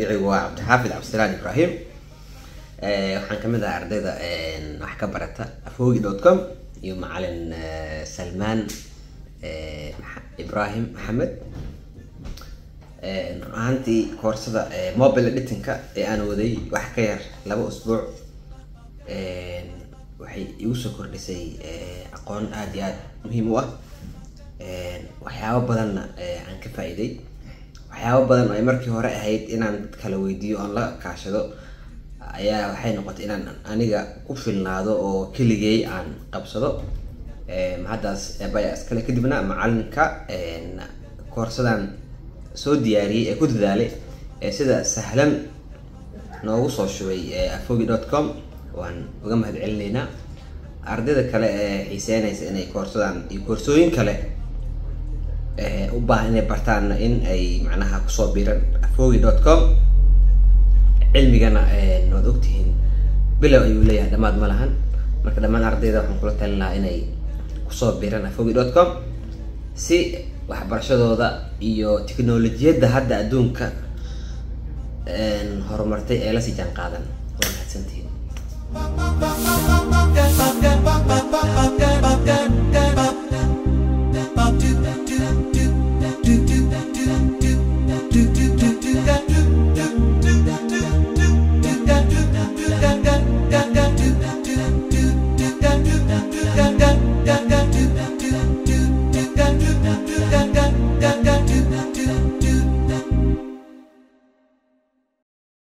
magacaygu waa Cabdixaafid Cabdisalaan Ibraahim. Waxaan ka mid ahaa ardayda wax ka barata afogi.com iyo macalin Salmaan Ibraahim Maxamed. Runtii koorsada mobile editing-ka aan waday wax ka yar 2 usbuuc waxay igu soo kordhisay aqoon aad iyo aad muhiim u ah. waxyaabo badan aan ka faa'iiday, waxyaabo badan oo markii hore ahayd inaan dad kala weydiiyo oo la kaashado ayaa waxay noqotay inaan aniga ku filnaado oo keligay aan qabsado. Haddaas baya iskale kadibna macalinka koorsadan soo diyaariyay ee ku dadaalay sida sahlan noogu soo shubay afogi.com waan uga mahadcelinaynaa. ardayda kale ee xiiseynaysa inay koorsadan iyo koorsooyin kale u baahan inay bartaan in ay macnaha ku soo biiran afogi.com. cilmigana waad ogtihiin bilow ayuu leeyahay dhammaad ma lahan. marka dhammaan ardayda waxaan kula talin lahaa inay ku soo biiran afogi.com si waxbarashadooda iyo tiknoolajiyadda hadda adduunka horumartay ee la sii jaan qaadan. waa mahadsantihiin.